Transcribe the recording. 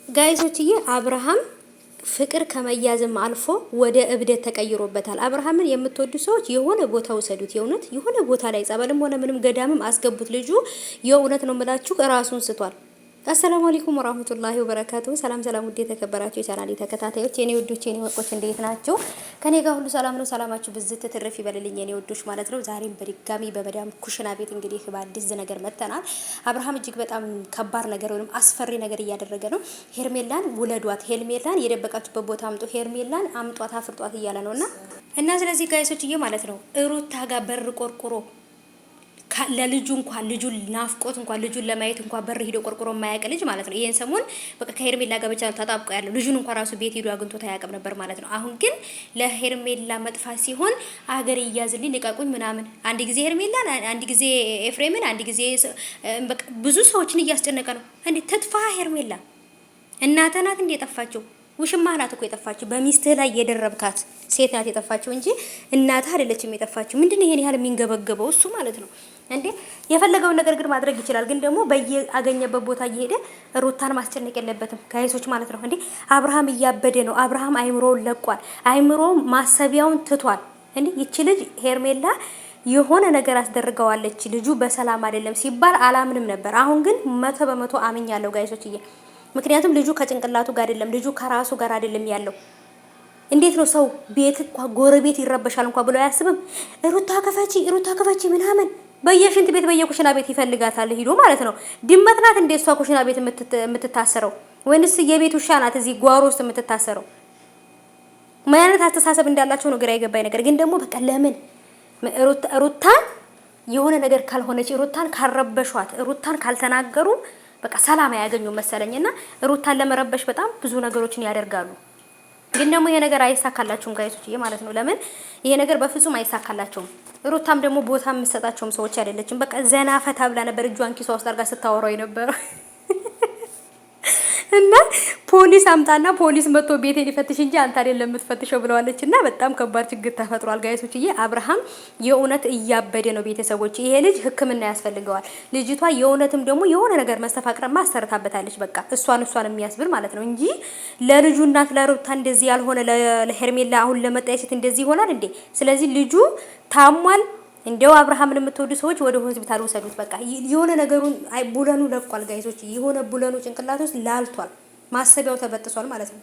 ጋይሶችዬ አብርሃም ፍቅር ከመያዝም አልፎ ወደ እብደት ተቀይሮበታል። አብርሃምን የምትወዱ ሰዎች የሆነ ቦታ ወሰዱት። የእውነት የሆነ ቦታ ላይ ጸበልም ሆነ ምንም ገዳምም አስገቡት። ልጁ የእውነት ነው የምላችሁ ራሱን ስቷል። አሰላሙ አለይኩም ወራህመቱላሂ ወበረካቱሁ። ሰላም ሰላም፣ ውድ የተከበራችሁ የቻናሌ ተከታታዮች የኔ ውዶች የኔ ወርቆች እንዴት ናችሁ? ከኔ ጋር ሁሉ ሰላም ነው። ሰላማችሁ ብዝት ትርፍ ይበልልኝ የኔ ውዶች ማለት ነው። ዛሬም በድጋሚ በመዳም ኩሽና ቤት እንግዲህ በአዲስ ነገር መጥተናል። አብርሃም እጅግ በጣም ከባድ ነገር ወይም አስፈሪ ነገር እያደረገ ነው። ሄርሜላን ውለዷት፣ ሄርሜላን የደበቃችሁበት ቦታ አምጡ፣ ሄርሜላን አምጧት፣ አፍርጧት እያለ ነውና ስለዚህ ጋይሶችዬ ማለት ነው ሩታ ጋር በር ቆርቆሮ ለልጁ እንኳን ልጁን ናፍቆት እንኳን ልጁን ለማየት እንኳን በር ሄዶ ቆርቆሮ የማያውቅ ልጅ ማለት ነው። ይሄን ሰሞን በቃ ከሄርሜላ ጋር ብቻ ተጣብቆ ያለው ልጁን እንኳን ራሱ ቤት ሄዶ አግኝቶት አያውቅም ነበር ማለት ነው። አሁን ግን ለሄርሜላ መጥፋት ሲሆን አገር ይያዝልኝ ልቀቁኝ ምናምን፣ አንድ ጊዜ ሄርሜላን፣ አንድ ጊዜ ኤፍሬምን፣ አንድ ጊዜ በቃ ብዙ ሰዎችን እያስጨነቀ ነው። እንዴ ትጥፋ ሄርሜላ እናተ ናት እንዴ የጠፋችው? ውሽማ ናት እኮ የጠፋችው። በሚስትህ ላይ የደረብካት ሴት ናት የጠፋችው እንጂ እናትህ አይደለችም የጠፋችው። ምንድነው ይሄን ያህል የሚንገበገበው እሱ ማለት ነው እንዴ? የፈለገውን ነገር ግን ማድረግ ይችላል። ግን ደግሞ በየአገኘበት ቦታ እየሄደ ሩታን ማስጨነቅ የለበትም ጋይሶች ማለት ነው። እንዴ አብርሃም እያበደ ነው። አብርሃም አይምሮውን ለቋል። አይምሮ ማሰቢያውን ትቷል። እንዴ ይቺ ልጅ ሄርሜላ የሆነ ነገር አስደርገዋለች ልጁ በሰላም አይደለም ሲባል አላምንም ነበር። አሁን ግን 100% አምኛለሁ ጋይሶችዬ። ምክንያቱም ልጁ ከጭንቅላቱ ጋር አይደለም፣ ልጁ ከራሱ ጋር አይደለም ያለው። እንዴት ነው ሰው ቤት እንኳን ጎረቤት ይረበሻል እንኳን ብሎ አያስብም? ሩታ ከፈቺ ምናምን በየሽንት ቤት በየኩሽና ቤት ይፈልጋታል ሄዶ ማለት ነው። ድመት ናት እንደ እሷ ኩሽና ቤት የምትታሰረው ወይንስ የቤት ውሻ ናት እዚህ ጓሮ ውስጥ የምትታሰረው? ምን አይነት አስተሳሰብ እንዳላቸው ነው ግራ የገባኝ ነገር። ግን ደግሞ በቃ ለምን ሩታን የሆነ ነገር ካልሆነች፣ ሩታን ካልረበሿት፣ ሩታን ካልተናገሩ በቃ ሰላም አያገኙም መሰለኝና ሩታን ለመረበሽ በጣም ብዙ ነገሮችን ያደርጋሉ። ግን ደግሞ ይሄ ነገር አይሳካላችሁም ጋይሶችዬ ማለት ነው። ለምን ይሄ ነገር በፍጹም አይሳካላችሁም። ሩታም ደግሞ ቦታ የምትሰጣቸውም ሰዎች አይደለችም። በቃ ዘና ፈታ ብላ ነበር እጇን ኪሷ ውስጥ አድርጋ ስታወራው የነበረው እና ፖሊስ አምጣና ፖሊስ መጥቶ ቤቴን ይፈትሽ እንጂ አንተ አይደለም የምትፈትሸው ብለዋለችና በጣም ከባድ ችግር ተፈጥሯል ጋይሶችዬ። አብርሃም የእውነት እያበደ ነው ቤተሰቦች። ይሄ ልጅ ሕክምና ያስፈልገዋል። ልጅቷ የእውነትም ደግሞ የሆነ ነገር መስተፋቅረ ማሰርታበታለች። በቃ እሷን የሚያስብል ማለት ነው እንጂ ለልጁ እናት ለሩታ እንደዚህ ያልሆነ ለሄርሜላ አሁን ለመጣይ ሴት እንደዚህ ይሆናል እንዴ? ስለዚህ ልጁ ታሟል። እንደው አብርሃምን የምትወዱ ሰዎች ወደ ሆስፒታል ወሰዱት። በቃ የሆነ ነገሩን ቡለኑ ለቋል ጋይሶች። የሆነ ቡለኑ ጭንቅላት ውስጥ ላልቷል፣ ማሰቢያው ተበጥሷል ማለት ነው።